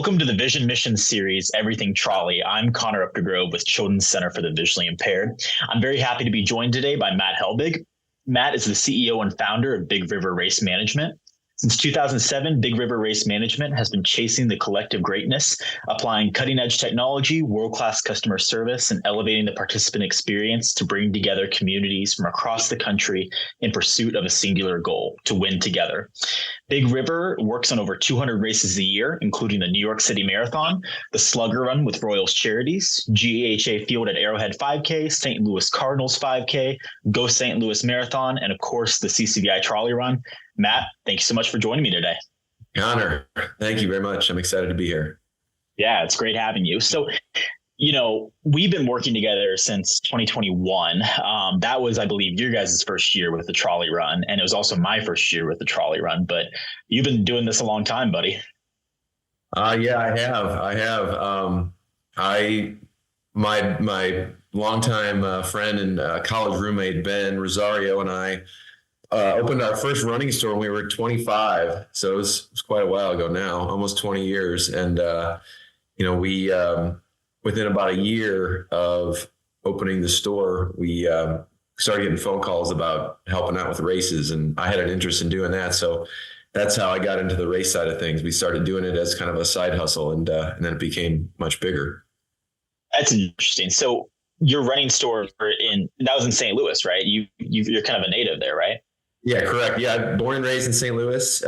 Welcome to the Vision Mission series, Everything Trolley. I'm Connor Updegrove with Children's Center for the Visually Impaired. I'm very happy to be joined today by Matt Helbig. Matt is the CEO and founder of Big River Race Management. Since 2007, Big River Race Management has been chasing the collective greatness, applying cutting-edge technology, world-class customer service, and elevating the participant experience to bring together communities from across the country in pursuit of a singular goal: to win together. Big River works on over 200 races a year, including the New York City Marathon, the Slugger Run with Royals Charities, GEHA Field at Arrowhead 5K, St. Louis Cardinals 5K, Go St. Louis Marathon, and of course, the CCVI Trolley Run. Matt, thank you so much for joining me today. Connor, thank you very much. I'm excited to be here. Yeah, it's great having you. So, we've been working together since 2021. That was, I believe, your guys' first year with the Trolley Run, and it was also my first year with the Trolley Run. But you've been doing this a long time, buddy. Yeah, I have. My longtime friend and college roommate Ben Rosario and I opened our first running store when we were 25. So it was quite a while ago now, almost 20 years. And we within about a year of opening the store, we started getting phone calls about helping out with races, and I had an interest in doing that. So that's how I got into the race side of things. We started doing it as kind of a side hustle, and then it became much bigger. That's interesting. So your running store that was in St. Louis, right? You're kind of a native there, right? Yeah, correct. Yeah, born and raised in St. Louis.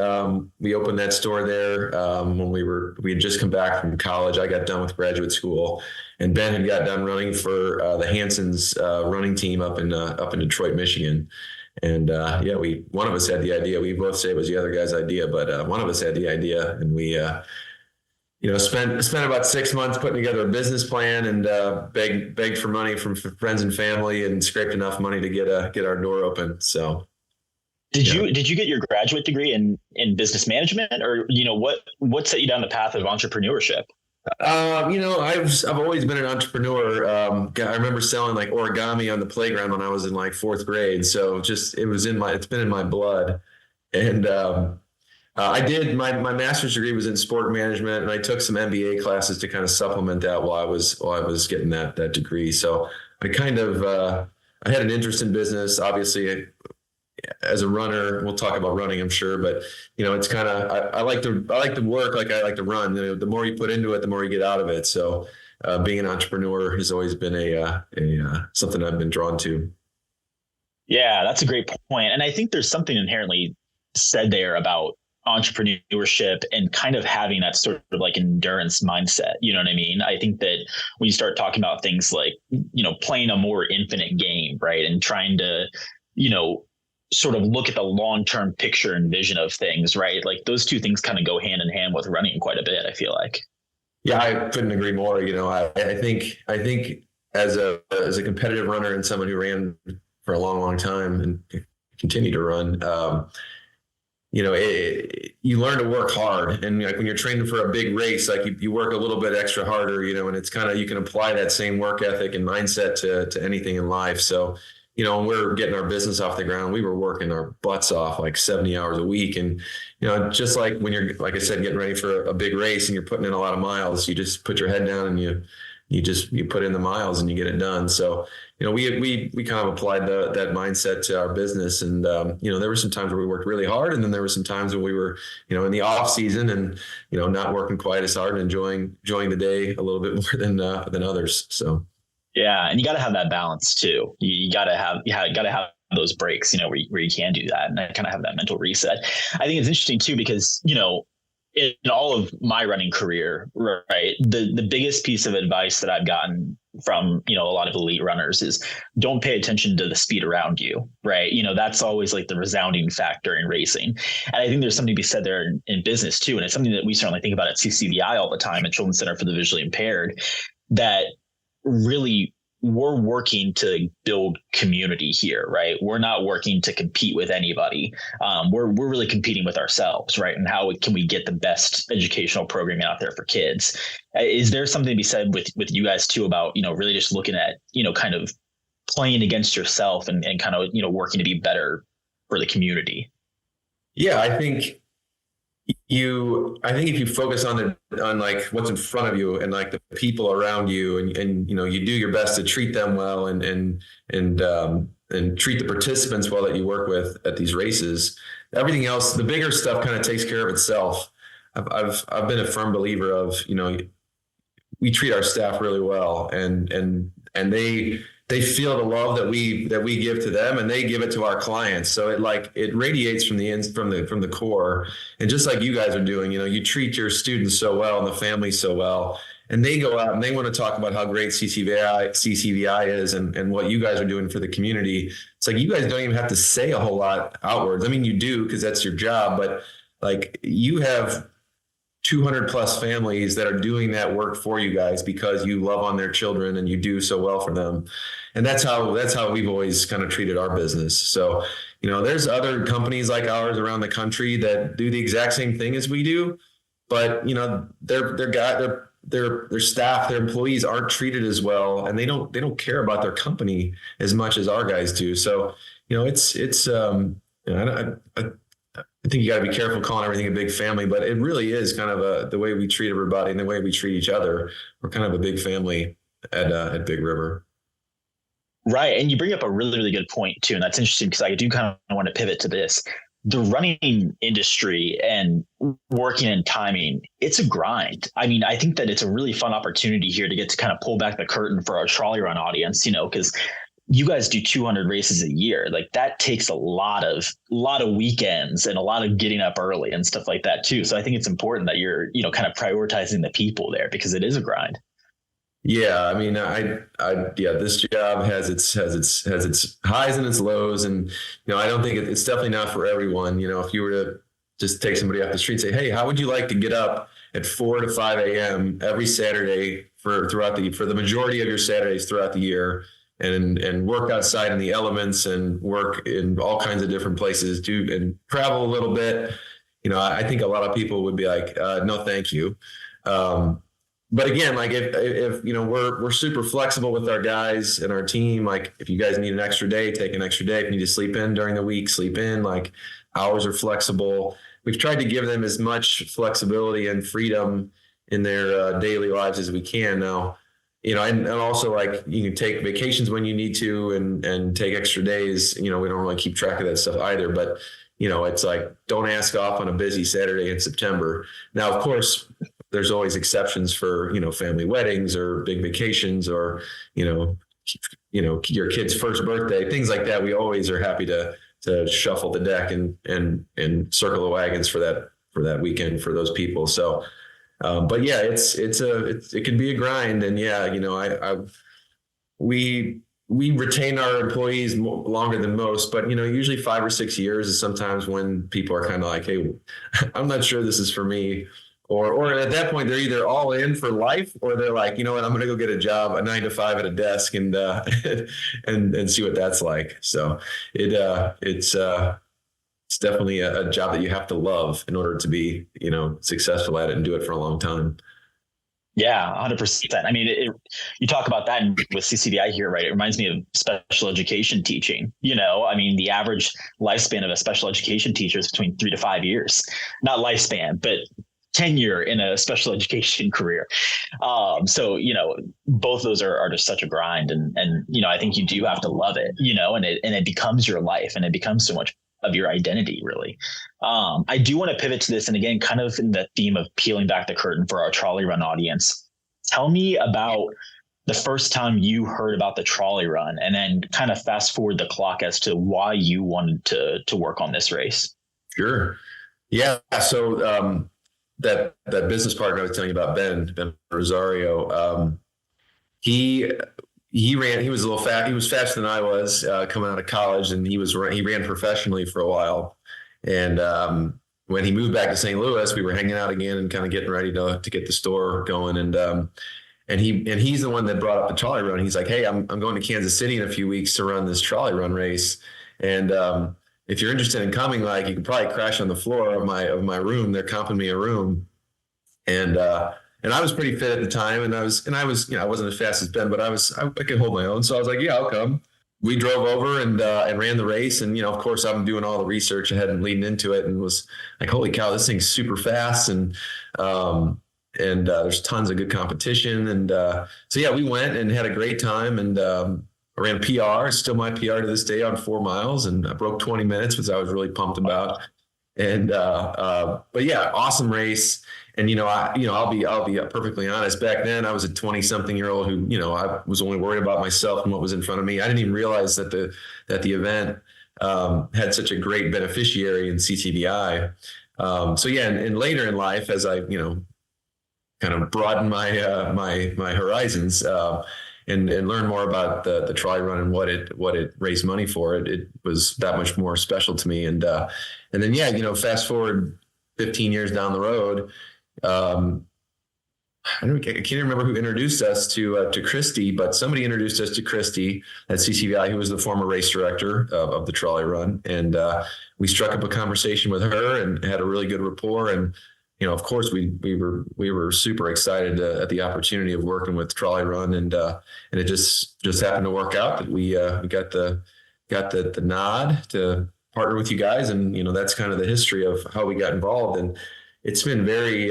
We opened that store there when we had just come back from college. I got done with graduate school, and Ben had got done running for the Hanson's running team up in Detroit, Michigan. And one of us had the idea. We both say it was the other guy's idea, but one of us had the idea, and we spent about 6 months putting together a business plan and begged for money from friends and family, and scraped enough money to get our door open. So. Did you get your graduate degree in business management, or what set you down the path of entrepreneurship? I've always been an entrepreneur. I remember selling like origami on the playground when I was in like fourth grade. So it's been in my blood. And I did my master's degree was in sport management, and I took some MBA classes to kind of supplement that while I was getting that degree. So I kind of I had an interest in business, obviously. As a runner, we'll talk about running, I'm sure, but it's kind of, I like to work like I like to run. The more you put into it, the more you get out of it. So being an entrepreneur has always been a something I've been drawn to. Yeah, that's a great point. And I think there's something inherently said there about entrepreneurship and kind of having that sort of like endurance mindset. You know what I mean? I think that when you start talking about things like, playing a more infinite game, right? And trying to, sort of look at the long-term picture and vision of things, right? Like those two things kind of go hand in hand with running quite a bit, I feel like. Yeah, I couldn't agree more. I think as a competitive runner and someone who ran for a long, long time and continue to run, you learn to work hard. And like when you're training for a big race, like you work a little bit extra harder, and it's kind of, you can apply that same work ethic and mindset to anything in life. So when we're getting our business off the ground, we were working our butts off like 70 hours a week. And, just like when you're, like I said, getting ready for a big race and you're pputting in a lot of miles, you just put your head down and you put in the miles and you get it done. So, we kind of applied that mindset to our business. And, there were some times where we worked really hard. And then there were some times when we were, in the off season and, not working quite as hard and enjoying the day a little bit more than others. So. Yeah. And you got to have that balance too. You got to have those breaks, where you can do that and kind of have that mental reset. I think it's interesting too, because, in all of my running career, right, the biggest piece of advice that I've gotten from, a lot of elite runners is don't pay attention to the speed around you, right? That's always like the resounding factor in racing. And I think there's something to be said there in business too. And it's something that we certainly think about at CCVI all the time at Children's Center for the Visually Impaired, that really we're working to build community here, right? We're not working to compete with anybody. We're really competing with ourselves, right? And how can we get the best educational programming out there for kids? Is there something to be said with you guys too about, really just looking at, kind of playing against yourself and kind of, working to be better for the community? Yeah, I think I think if you focus on like what's in front of you and like the people around you, and you know, you do your best to treat them well, and treat the participants well that you work with at these races, everything else, the bigger stuff kind of takes care of itself. I've been a firm believer of, you know, we treat our staff really well, and they feel the love that we give to them, and they give it to our clients. So it radiates from the core. And just like you guys are doing, you know, you treat your students so well and the families so well, and they go out and they want to talk about how great CCVI is, and what you guys are doing for the community. It's like, you guys don't even have to say a whole lot outwards. I mean, you do, because that's your job, but like, you have 200 plus families that are doing that work for you guys because you love on their children and you do so well for them. And that's how we've always kind of treated our business. So, you know, there's other companies like ours around the country that do the exact same thing as we do, but you know, their staff, their employees aren't treated as well, and they don't care about their company as much as our guys do. So, you know, you know, I think you got to be careful calling everything a big family, but it really is kind of the way we treat everybody and the way we treat each other. We're kind of a big family at Big River. Right. And you bring up a really, really good point too. And that's interesting, because I do kind of want to pivot to this. The running industry and working in timing, it's a grind. I mean, I think that it's a really fun opportunity here to get to kind of pull back the curtain for our trolley run audience, you know, because you guys do 200 races a year. Like, that takes a lot of weekends and a lot of getting up early and stuff like that too. So I think it's important that you're, you know, kind of prioritizing the people there, because it is a grind. Yeah, I mean, this job has its highs and its lows, and you know, I don't think it's definitely not for everyone. You know, if you were to just take somebody off the street and say, "Hey, how would you like to get up at 4 to 5 a.m. every Saturday for the majority of your Saturdays throughout the year, and work outside in the elements and work in all kinds of different places, and travel a little bit?" You know, I think a lot of people would be like, "No, thank you." But again, like if you know, we're super flexible with our guys and our team. Like, if you guys need an extra day, take an extra day. If you need to sleep in during the week, sleep in. Like, hours are flexible. We've tried to give them as much flexibility and freedom in their daily lives as we can now. You know, and also, like, you can take vacations when you need to, and take extra days. You know, we don't really keep track of that stuff either, but you know, it's like, don't ask off on a busy Saturday in September. Now, of course, there's always exceptions for, you know, family weddings or big vacations, or, you know, your kid's first birthday, things like that. We always are happy to shuffle the deck and circle the wagons for that weekend for those people. So, but yeah, it can be a grind, and yeah, you know, we retain our employees longer than most, but you know, usually 5 or 6 years is sometimes when people are kind of like, "Hey, I'm not sure this is for me." Or at that point, they're either all in for life, or they're like, "You know what, I'm going to go get a job, a 9 to 5 at a desk, and and see what that's like." So it's definitely a job that you have to love in order to be, you know, successful at it and do it for a long time. Yeah, 100%. I mean, you talk about that with CCVI here, right? It reminds me of special education teaching. You know, I mean, the average lifespan of a special education teacher is between 3 to 5 years. Not lifespan, but tenure in a special education career. So, you know, both those are just such a grind, and you know, I think you do have to love it, you know, and it becomes your life, and it becomes so much of your identity, really. I do want to pivot to this, and again, kind of in the theme of peeling back the curtain for our trolley run audience. Tell me about the first time you heard about the trolley run, and then kind of fast forward the clock as to why you wanted to work on this race. Sure. Yeah. So, that business partner I was telling you about, Ben Rosario, he was a little fat. He was faster than I was coming out of college, and he ran professionally for a while. And when he moved back to St. Louis, we were hanging out again and kind of getting ready to get the store going. And he's the one that brought up the trolley run. He's like, "Hey, I'm going to Kansas City in a few weeks to run this trolley run race. And if you're interested in coming, like, you could probably crash on the floor of my room. They're comping me a room." And I was pretty fit at the time, and I was, you know, I wasn't as fast as Ben, but I could hold my own. So I was like, "Yeah, I'll come." we drove over and ran the race. And, of course, I'm doing all the research ahead and leading into it and was like, holy cow, this thing's super fast. And there's tons of good competition. And so, yeah, we went and had a great time. And I ran PR, still my PR to this day on 4 miles. And I broke 20 minutes, which I was really pumped about. And but yeah, awesome race. And I'll be perfectly honest. Back then, I was a 20-something-year-old who I was only worried about myself and what was in front of me. I didn't even realize that the event had such a great beneficiary in CCVI. So yeah, and later in life, as I kind of broadened my horizons and learn more about the Trolley Run and what it raised money for, it was that much more special to me. And then yeah, fast forward 15 years down the road. I can't remember who introduced us to Christy, but somebody introduced us to Christy at CCVI, who was the former race director of the Trolley Run. And we struck up a conversation with her and had a really good rapport. And, of course, we were super excited at the opportunity of working with Trolley Run. And it just happened to work out that we got the nod to partner with you guys. And, that's kind of the history of how we got involved. And it's been very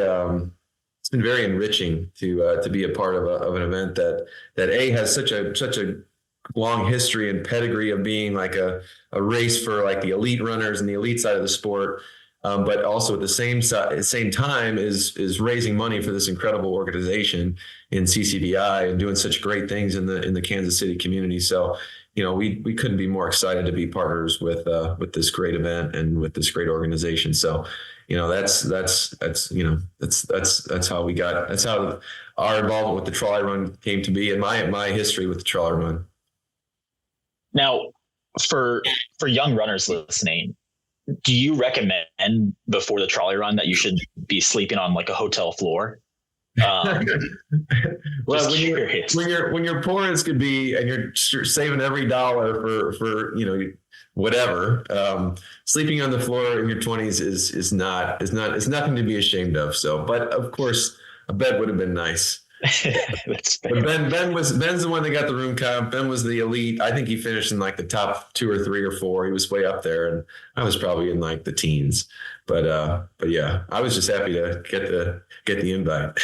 enriching to be a part of an event that has such a long history and pedigree of being like a race for like the elite runners and the elite side of the sport, but also at the same time is raising money for this incredible organization in CCVI and doing such great things in the Kansas City community. So we couldn't be more excited to be partners with this great event and with this great organization. So that's how we got it. That's how our involvement with the Trolley Run came to be, and my history with the Trolley Run. Now, for young runners listening, do you recommend before the Trolley Run that you should be sleeping on like a hotel floor? Well, when you're poor as could be, and you're saving every dollar for whatever, sleeping on the floor in your 20s is nothing to be ashamed of. So, but of course, a bed would have been nice. That's fair. But Ben's the one that got the room comp. Ben was the elite. I think he finished in like the top 2 or 3 or 4. He was way up there, and I was probably in like the teens. But yeah, I was just happy to get the invite.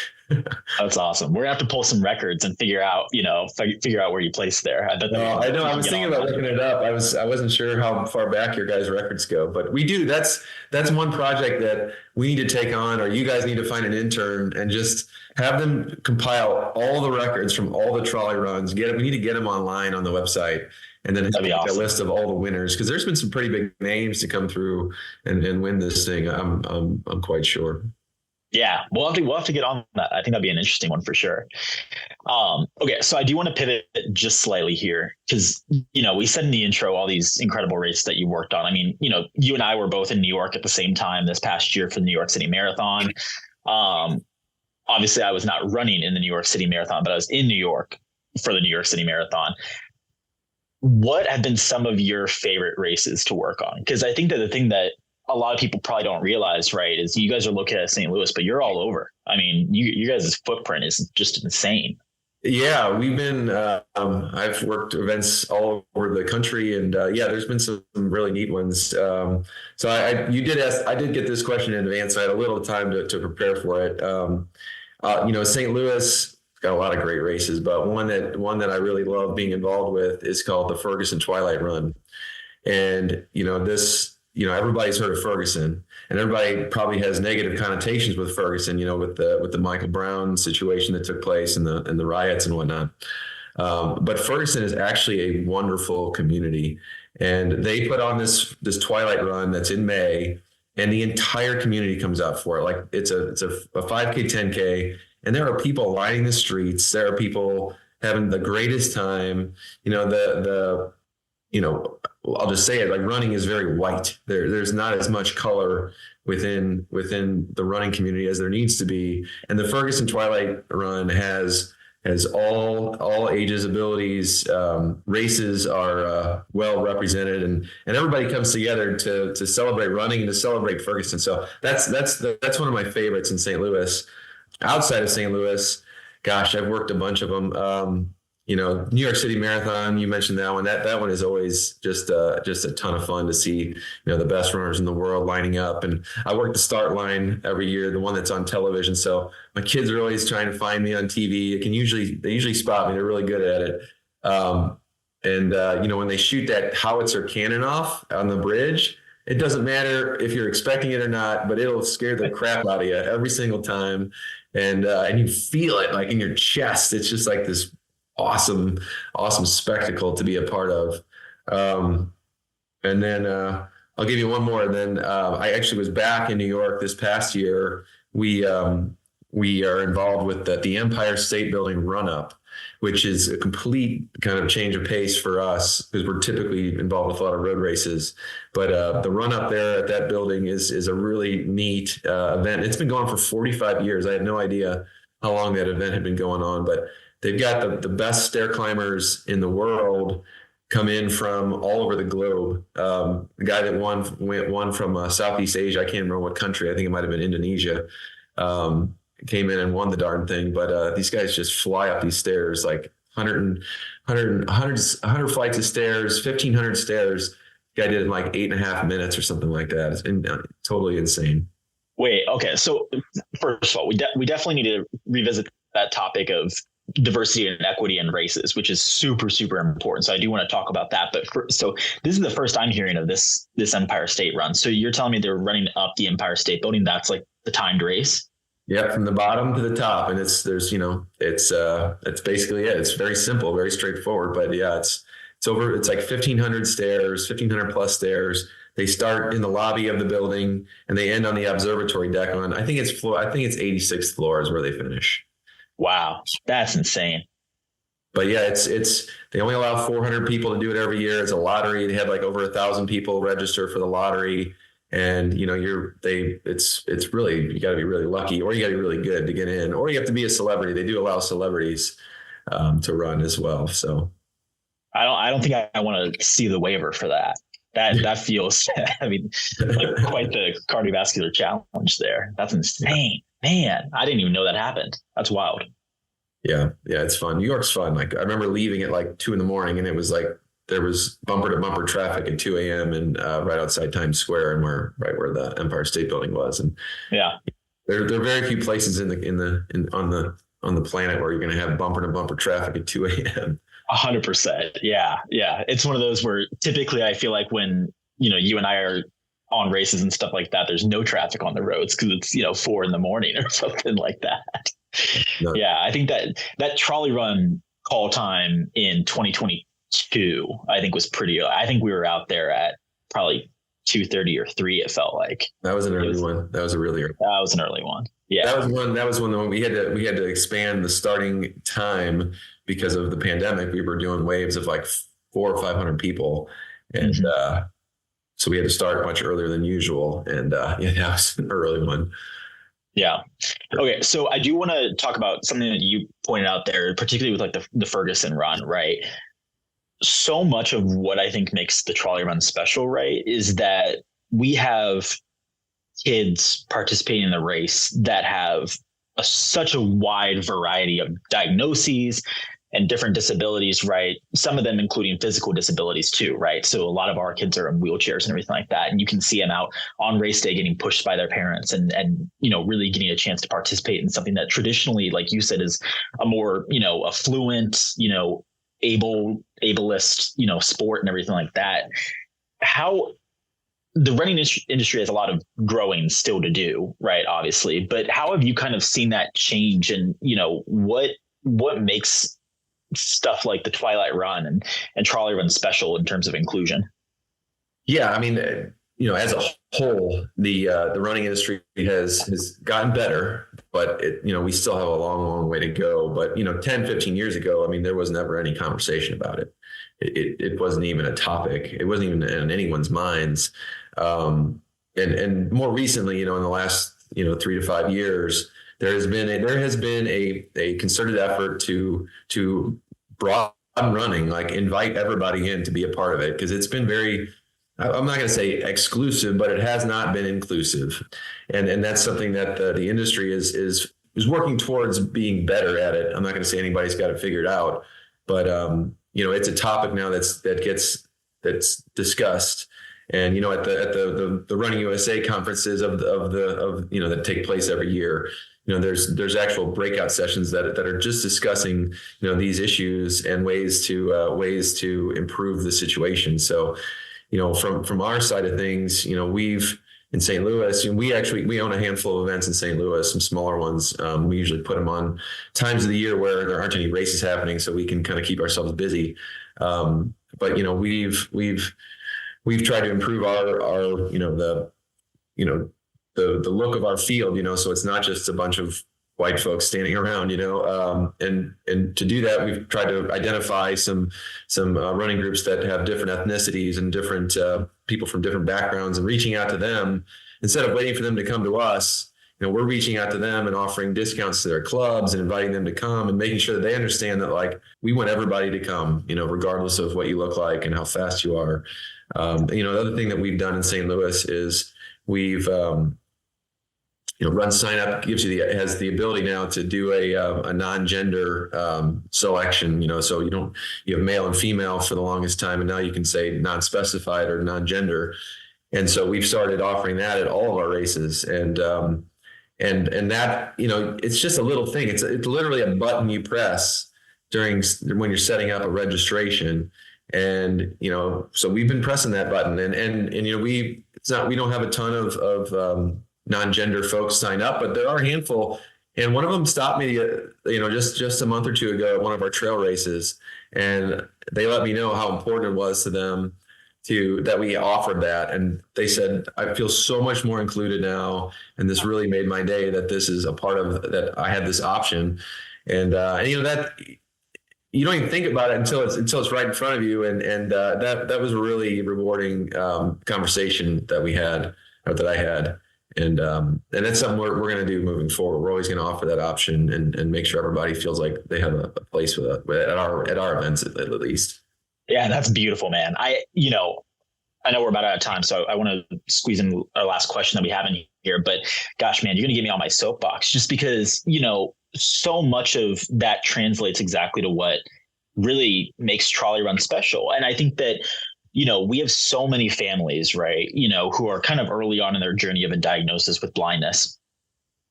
That's awesome. We're gonna have to pull some records and figure out where you placed there. I know. I was thinking about looking it up. I wasn't sure how far back your guys' records go, but we do. That's one project that we need to take on, or you guys need to find an intern and just have them compile all the records from all the Trolley Runs. We need to get them online on the website, and then have a list of all the winners, because there's been some pretty big names to come through and win this thing. I'm quite sure. Yeah, we'll have to get on that. I think that'd be an interesting one for sure. Okay, so I do want to pivot just slightly here, because we said in the intro all these incredible races that you worked on. I mean, you and I were both in New York at the same time this past year for the New York City Marathon. Obviously, I was not running in the New York City Marathon, but I was in New York for the New York City Marathon. What have been some of your favorite races to work on? Because I think that the thing that a lot of people probably don't realize, right, is you guys are located at St. Louis, but you're all over. I mean, you guys' footprint is just insane. Yeah, we've been, I've worked events all over the country, and there's been some really neat ones. So I did get this question in advance. So I had a little time to prepare for it. St. Louis got a lot of great races, but one that I really love being involved with is called the Ferguson Twilight Run. And, everybody's heard of Ferguson, and everybody probably has negative connotations with Ferguson, with the Michael Brown situation that took place and the riots and whatnot. But Ferguson is actually a wonderful community, and they put on this Twilight Run that's in May, and the entire community comes out for it. Like it's a 5K, 10K, and there are people lining the streets. There are people having the greatest time. I'll just say it, like running is very white. There's not as much color within the running community as there needs to be. And the Ferguson Twilight Run has all ages, abilities, races are well represented, and everybody comes together to celebrate running and to celebrate Ferguson. So that's one of my favorites in St. Louis. Outside of St. Louis, gosh, I've worked a bunch of them. New York City Marathon, you mentioned that one. That one is always just a ton of fun to see, the best runners in the world lining up. And I work the start line every year, the one that's on television. So my kids are always trying to find me on TV. They usually spot me. They're really good at it. When they shoot that howitzer cannon off on the bridge, it doesn't matter if you're expecting it or not, but it'll scare the crap out of you every single time. And you feel it like in your chest. It's just like this awesome spectacle to be a part of. And then I'll give you one more. And then I actually was back in New York this past year. We are involved with the Empire State Building run up, which is a complete kind of change of pace for us because we're typically involved with a lot of road races. But the run up there at that building is a really neat event. It's been going for 45 years. I had no idea how long that event had been going on, but they've got the best stair climbers in the world come in from all over the globe. The guy that won from Southeast Asia, I can't remember what country. I think it might have been Indonesia. Came in and won the darn thing. But these guys just fly up these stairs, like 100 flights of stairs, 1,500 stairs. The guy did it in like 8.5 minutes or something like that. It's totally insane. Wait, okay. So first of all, we definitely need to revisit that topic of diversity and equity in races, which is super, super important. So I do want to talk about that. But so this is the first I'm hearing of this Empire State run. So you're telling me they're running up the Empire State Building. That's like the timed race. Yeah, from the bottom to the top, and it's basically it. It's very simple, very straightforward. But yeah, it's like 1,500 stairs, 1,500 plus stairs. They start in the lobby of the building and they end on the observatory deck on I think it's 86th floor is where they finish. Wow, that's insane. But yeah, it's they only allow 400 people to do it every year. It's a lottery. They had like over 1,000 people register for the lottery. And it's really, you got to be really lucky, or you got to be really good to get in, or you have to be a celebrity. They do allow celebrities to run as well. So I don't think I want to see the waiver for that. That feels, like quite the cardiovascular challenge there. That's insane, man. I didn't even know that happened. That's wild. Yeah, it's fun. New York's fun. Like I remember leaving at like 2 a.m. and it was like there was bumper to bumper traffic at 2 a.m. and right outside Times Square and right where the Empire State Building was. And yeah, there are very few places on the planet where you're going to have bumper to bumper traffic at 2 a.m. 100%. Yeah. It's one of those where typically I feel like when, you and I are on races and stuff like that, there's no traffic on the roads because it's, 4 a.m. or something like that. No. Yeah. I think that trolley run call time in 2022, I think I think we were out there at probably 2:30 or 3. It felt like that was an early one. That was a really early. That was an early one. Yeah. That was one we had to expand the starting time because of the pandemic. We were doing waves of like 400 or 500 people. And, so we had to start much earlier than usual. And, that was an early one. Yeah. Okay. So I do want to talk about something that you pointed out there, particularly with like the Ferguson run, right? So much of what I think makes the trolley run special, right, is that we have kids participating in the race that have such a wide variety of diagnoses and different disabilities, right? Some of them including physical disabilities too, right? So a lot of our kids are in wheelchairs and everything like that. And you can see them out on race day getting pushed by their parents and really getting a chance to participate in something that traditionally, like you said, is a more, affluent, ableist, sport and everything like that. How the running industry has a lot of growing still to do, right? Obviously, but how have you kind of seen that change, and what makes stuff like the Twilight Run and Trolley Run special in terms of inclusion? Yeah, I mean, as a whole, the running industry has gotten better, but we still have a long way to go. But 10, 15 years ago, I mean, there was never any conversation about it. It wasn't even a topic. It wasn't even in anyone's minds. And more recently, in the last 3 to 5 years, there has been a concerted effort to broaden running, like invite everybody in to be a part of it, because it's been very, I'm not going to say exclusive, but it has not been inclusive, and that's something that the industry is working towards being better at it. I'm not going to say anybody's got it figured out, but it's a topic now that's discussed. And at the Running USA conferences of that take place every year, there's actual breakout sessions that are just discussing these issues and ways to improve the situation. So from our side of things, we've in St. Louis, we own a handful of events in St. Louis, some smaller ones. We usually put them on times of the year where there aren't any races happening, so we can kind of keep ourselves busy. But we've tried to improve our the look of our field, so it's not just a bunch of white folks standing around, and to do that, we've tried to identify some running groups that have different ethnicities and different people from different backgrounds, and reaching out to them instead of waiting for them to come to us. We're reaching out to them and offering discounts to their clubs and inviting them to come and making sure that they understand that, like, we want everybody to come, regardless of what you look like and how fast you are. The other thing that we've done in St. Louis is we've Run Sign Up has the ability now to do a non-gender selection. So you have male and female for the longest time, and now you can say non-specified or non-gender. And so we've started offering that at all of our races, and that it's just a little thing. It's literally a button you press when you're setting up a registration, and so we've been pressing that button, and we don't have a ton of non-gender folks sign up, but there are a handful. And one of them stopped me, just a month or two ago at one of our trail races, and they let me know how important it was to them that we offered that. And they said, I feel so much more included now, and this really made my day that this is a part of that. I had this option, and that you don't even think about it until it's right in front of you. And that was a really rewarding conversation that we had, or that I had. And that's something we're going to do moving forward. We're always going to offer that option and make sure everybody feels like they have a place at our events at least. Yeah, that's beautiful, man. I know we're about out of time, so I want to squeeze in our last question that we have in here. But gosh, man, you're going to get me on my soapbox, just because so much of that translates exactly to what really makes Trolley Run special. And I think that we have so many families, right, who are kind of early on in their journey of a diagnosis with blindness.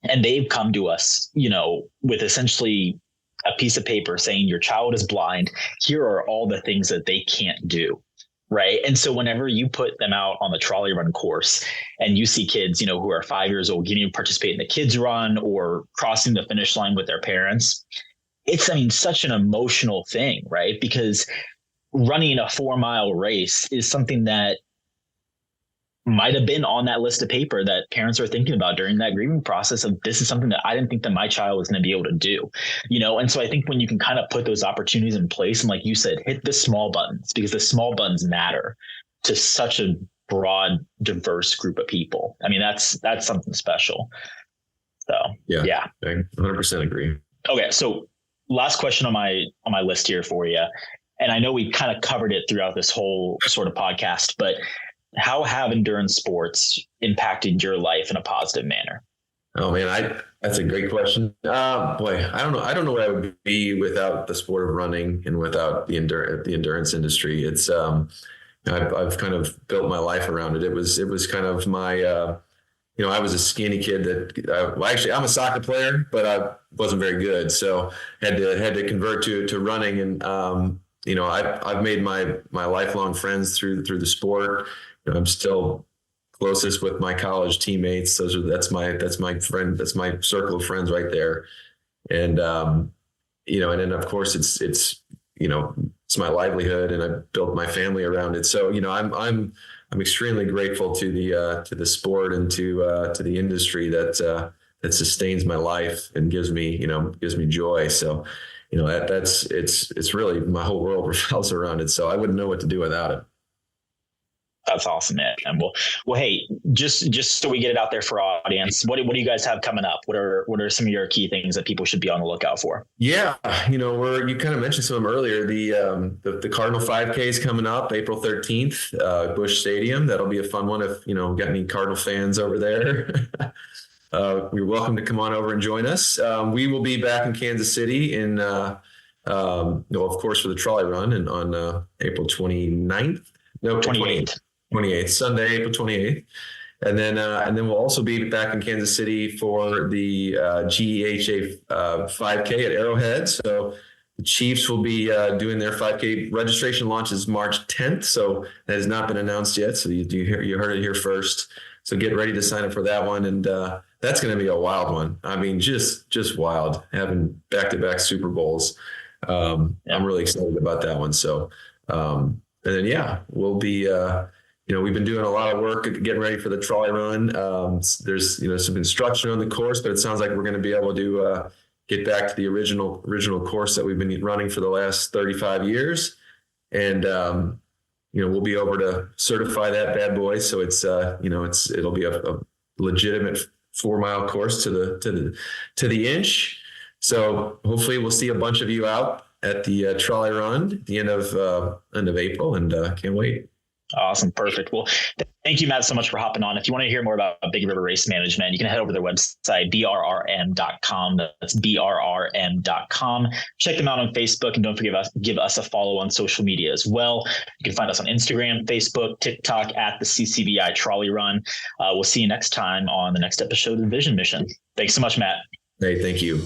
And they've come to us, with essentially a piece of paper saying your child is blind. Here are all the things that they can't do. Right. And so whenever you put them out on the Trolley Run course and you see kids, who are 5 years old getting to participate in the kids run or crossing the finish line with their parents, it's, such an emotional thing, right? Because running a 4-mile race is something that might have been on that list of paper that parents are thinking about during that grieving process of, this is something that I didn't think that my child was going to be able to do, And so I think when you can kind of put those opportunities in place, and like you said, hit the small buttons, because the small buttons matter to such a broad, diverse group of people. That's something special. So, yeah. I 100% agree. Okay. So last question on my list here for you. And I know we kind of covered it throughout this whole sort of podcast, but how have endurance sports impacted your life in a positive manner? Oh man, that's a great question. Boy, I don't know. I don't know where I would be without the sport of running and without the endurance industry. It's I've kind of built my life around it. It was kind of my I was a skinny kid that actually I'm a soccer player, but I wasn't very good, so had to convert to running. And I've made my lifelong friends through the sport. I'm still closest with my college teammates. That's my friend. That's my circle of friends right there. And and then of course it's my livelihood, and I built my family around it. So I'm extremely grateful to the sport and to the industry that sustains my life and gives me joy. So it's really, my whole world revolves around it. So I wouldn't know what to do without it. That's awesome, man. And well, hey, just so we get it out there for our audience, what do you guys have coming up? What are some of your key things that people should be on the lookout for? Yeah, you kind of mentioned some of them earlier. The Cardinal 5K is coming up April 13th, Busch Stadium. That'll be a fun one if got any Cardinal fans over there. You're welcome to come on over and join us. We will be back in Kansas City in Of course, for the trolley run and on April 29th, no, 28th, Sunday, April 28th. And then we'll also be back in Kansas City for the GEHA 5K at Arrowhead. So the Chiefs will be doing their 5K. Registration launches March 10th, so that has not been announced yet. So you heard it here first. So get ready to sign up for that one, and that's going to be a wild one. I mean, just wild, having back-to-back Super Bowls. I'm really excited about that one. So, and then we'll be. We've been doing a lot of work getting ready for the trolley run. There's some instruction on the course, but it sounds like we're going to be able to get back to the original course that we've been running for the last 35 years. And, we'll be over to certify that bad boy. So it'll be a legitimate 4-mile course to the inch. So hopefully we'll see a bunch of you out at the trolley run at the end of April, and can't wait. Awesome. Perfect. Well, thank you, Matt, so much for hopping on. If you want to hear more about Big River Race Management, you can head over to their website, brrm.com. That's brrm.com. Check them out on Facebook, and don't forget give us a follow on social media as well. You can find us on Instagram, Facebook, TikTok at the CCVI Trolley Run. We'll see you next time on the next episode of the Vision Mission. Thanks so much, Matt. Hey, thank you.